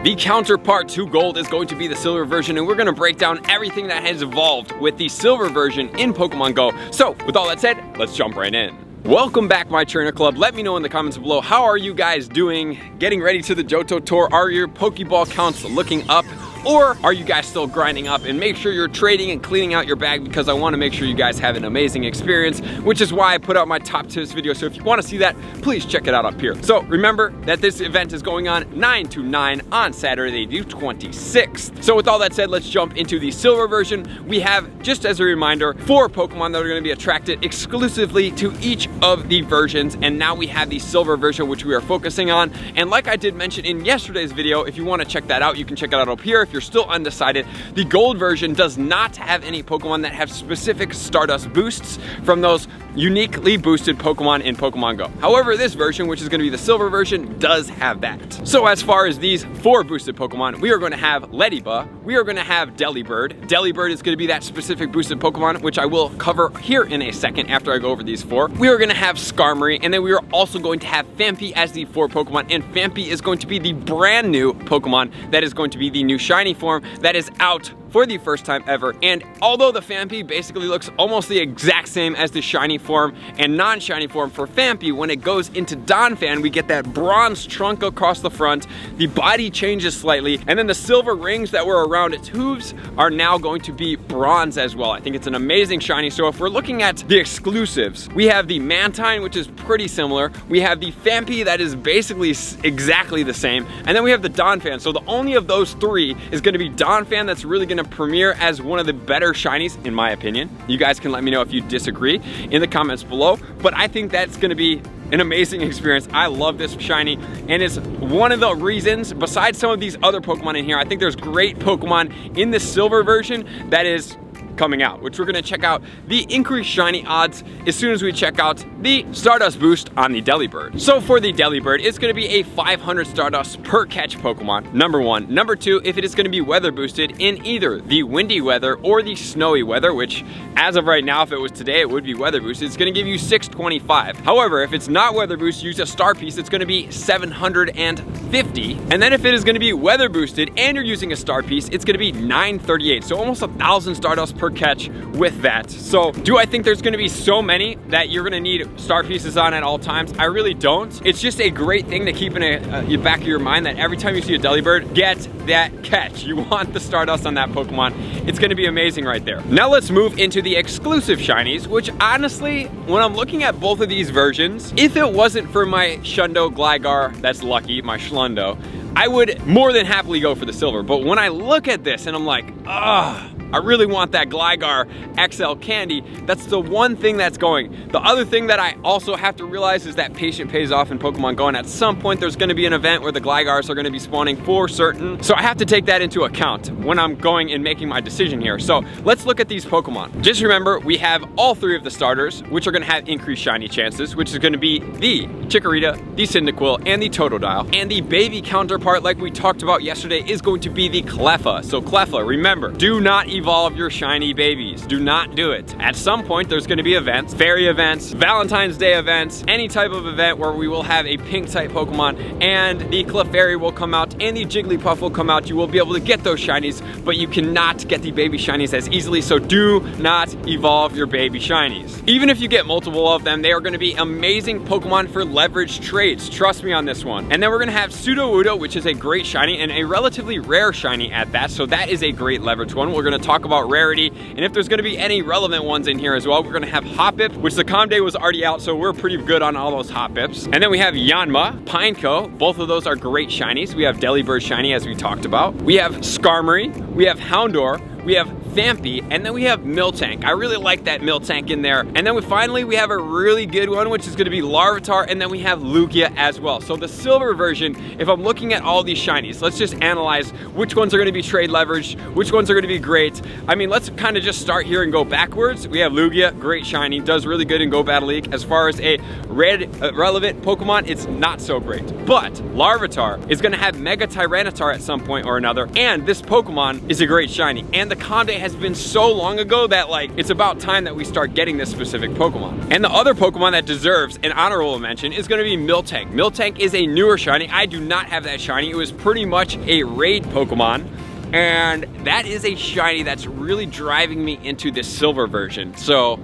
The counterpart to gold is going to be the silver version, and we're going to break down everything that has evolved with the silver version in Pokemon Go. So with all that said, let's jump right in. Welcome back, my trainer club. Let me know in the comments below, how are you guys doing? Getting ready to the Johto Tour? Are your Pokeball counts looking up? Or are you guys still grinding up? And make sure you're trading and cleaning out your bag, because I want to make sure you guys have an amazing experience, which is why I put out my top tips video. So if you want to see that, please check it out up here. So remember that this event is going on 9 to 9 on Saturday the 26th. So with all that said, let's jump into the silver version. We have, just as a reminder, 4 Pokemon that are going to be attracted exclusively to each of the versions. And now we have the silver version, which we are focusing on. And like I did mention in yesterday's video, if you want to check that out, you can check it out up here. If you're still undecided, the gold version does not have any Pokemon that have specific Stardust boosts from those uniquely boosted Pokemon in Pokemon Go. However, this version, which is going to be the silver version, does have that. So as far as these 4 boosted Pokemon, we are going to have Gligar, we are going to have Delibird. Delibird is going to be that specific boosted Pokemon, which I will cover here in a second after I go over these 4. We are going to have Skarmory, and then we are also going to have Phanpy as the 4 Pokemon, and Phanpy is going to be the brand new Pokemon that is going to be the new shiny form that is out for the first time ever. And although the Phanpy basically looks almost the exact same as the shiny form and non-shiny form for Phanpy, when it goes into Donphan, we get that bronze trunk across the front, the body changes slightly, and then the silver rings that were around its hooves are now going to be bronze as well. I think it's an amazing shiny. So if we're looking at the exclusives, we have the Mantine, which is pretty similar. We have the Phanpy that is basically exactly the same, and then we have the Donphan. So the only of those 3 is going to be Donphan that's really going to premiere as one of the better shinies, in my opinion. You guys can let me know if you disagree in the comments below, but I think that's going to be an amazing experience. I love this shiny, and it's one of the reasons, besides some of these other Pokemon in here, I think there's great Pokemon in the silver version that is coming out, which we're going to check out the increased shiny odds as soon as we check out the Stardust boost on the Delibird. So for the Delibird, it's going to be a 500 Stardust per catch Pokemon, number 1. Number 2, if it is going to be weather boosted in either the windy weather or the snowy weather, which as of right now, if it was today, it would be weather boosted, it's going to give you 625. However, if it's not weather boosted, use a star piece, it's going to be 750. And then if it is going to be weather boosted and you're using a star piece, it's going to be 938. So almost 1,000 Stardust per catch with that. So do I think there's going to be so many that you're going to need star pieces on at all times? I really don't. It's just a great thing to keep in the back of your mind that every time you see a Delibird, get that catch. You want the Stardust on that Pokemon. It's going to be amazing right there. Now let's move into the exclusive shinies, which honestly, when I'm looking at both of these versions, if it wasn't for my Shundo Gligar, that's lucky, my Schlundo, I would more than happily go for the silver. But when I look at this and I'm like, ugh, I really want that Gligar XL candy. That's the one thing that's going. The other thing that I also have to realize is that patience pays off in Pokemon Go, and at some point there's going to be an event where the Gligars are going to be spawning for certain. So I have to take that into account when I'm going and making my decision here. So let's look at these Pokemon. Just remember, we have all 3 of the starters, which are going to have increased shiny chances, which is going to be the Chikorita, the Cyndaquil, and the Totodile. And the baby counterpart, like we talked about yesterday, is going to be the Cleffa. So Cleffa, remember, do not evolve your shiny babies. Do not do it. At some point, there's going to be events, fairy events, Valentine's Day events, any type of event where we will have a pink type Pokemon, and the Clefairy will come out and the Jigglypuff will come out. You will be able to get those shinies, but you cannot get the baby shinies as easily, so do not evolve your baby shinies. Even if you get multiple of them, they are going to be amazing Pokemon for leverage trades. Trust me on this one. And then we're going to have Sudowoodo, which is a great shiny and a relatively rare shiny at that, so that is a great leverage one. We're going to talk about rarity, and if there's going to be any relevant ones in here as well, we're going to have Hoppip, which the Com Day was already out, so we're pretty good on all those Hoppips. And then we have Yanma, Pineco, both of those are great shinies. We have Delibird shiny, as we talked about. We have Skarmory, we have Houndour, we have Phanpy, and then we have Miltank. I really like that Miltank in there. And then finally we have a really good one, which is going to be Larvitar, and then we have Lugia as well. So the silver version, if I'm looking at all these shinies, let's just analyze which ones are going to be trade leveraged, which ones are going to be great. I mean, let's kind of just start here and go backwards. We have Lugia, great shiny, does really good in Go Battle League. As far as a relevant Pokemon, it's not so great. But Larvitar is going to have Mega Tyranitar at some point or another, and this Pokemon is a great shiny. And the Conde has been so long ago that like it's about time that we start getting this specific Pokemon. And the other Pokemon that deserves an honorable mention is going to be Miltank. Miltank is a newer shiny. I do not have that shiny. It was pretty much a raid Pokemon. And that is a shiny that's really driving me into this silver version. So,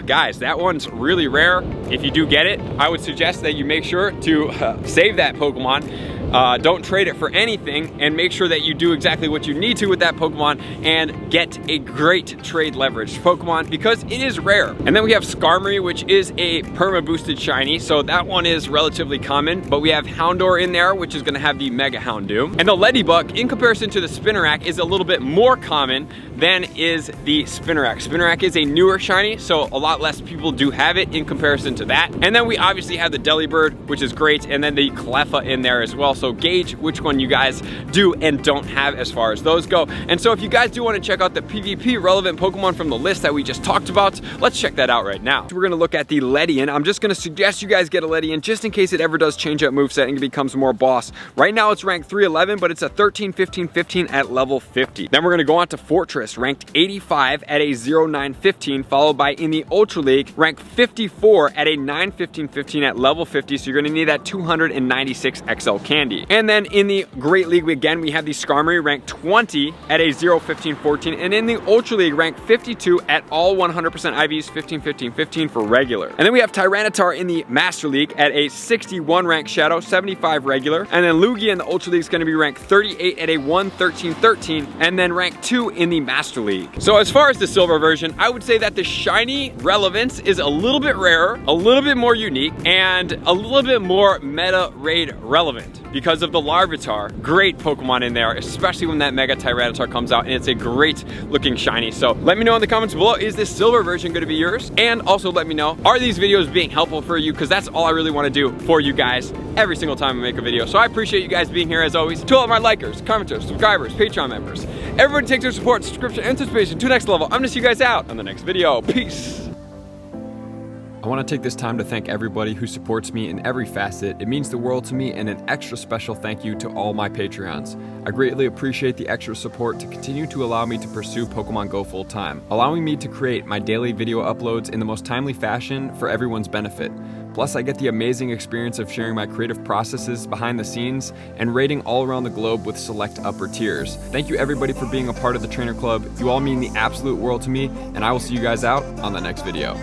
guys, that one's really rare. If you do get it, I would suggest that you make sure to save that Pokemon. Don't trade it for anything, and make sure that you do exactly what you need to with that Pokemon and get a great trade leveraged Pokemon because it is rare. And then we have Skarmory, which is a perma boosted shiny, so that one is relatively common. But we have Houndour in there, which is going to have the Mega Houndoom. And the Ladybug, in comparison to the Spinarak, is a little bit more common than is the Spinarak. Spinarak is a newer shiny, so a lot less people do have it in comparison to that. And then we obviously have the Delibird, which is great, and then the Cleffa in there as well. So gauge which one you guys do and don't have as far as those go. And so if you guys do want to check out the PvP relevant Pokemon from the list that we just talked about, let's check that out right now. So we're going to look at the Ledian. I'm just going to suggest you guys get a Ledian just in case it ever does change up moveset and becomes more boss. Right now it's ranked 311, but it's a 13, 15, 15 at level 50. Then we're going to go on to Fortress, ranked 85 at a 09, 15, followed by in the Ultra League, ranked 54 at a 9, 15, 15 at level 50. So you're going to need that 296 XL candy. And then in the Great League, again, we have the Skarmory ranked 20 at a 0, 15, 14. And in the Ultra League, ranked 52 at all 100% IVs, 15, 15, 15 for regular. And then we have Tyranitar in the Master League at a 61 ranked Shadow, 75 regular. And then Lugia in the Ultra League is going to be ranked 38 at a 1, 13, 13. And then ranked 2 in the Master League. So as far as the silver version, I would say that the shiny relevance is a little bit rarer, a little bit more unique, and a little bit more meta raid relevant because of the Larvitar. Great Pokemon in there, especially when that Mega Tyranitar comes out, and it's a great looking shiny. So let me know in the comments below, is this silver version going to be yours? And also let me know, are these videos being helpful for you? Because that's all I really want to do for you guys every single time I make a video. So I appreciate you guys being here as always. To all of my likers, commenters, subscribers, Patreon members, everybody takes their support, subscription, and anticipation to the next level. I'm gonna see you guys out on the next video. Peace. I want to take this time to thank everybody who supports me in every facet. It means the world to me, and an extra special thank you to all my Patreons. I greatly appreciate the extra support to continue to allow me to pursue Pokemon Go full time, allowing me to create my daily video uploads in the most timely fashion for everyone's benefit. Plus, I get the amazing experience of sharing my creative processes behind the scenes and raiding all around the globe with select upper tiers. Thank you everybody for being a part of the Trainer Club. You all mean the absolute world to me, and I will see you guys out on the next video.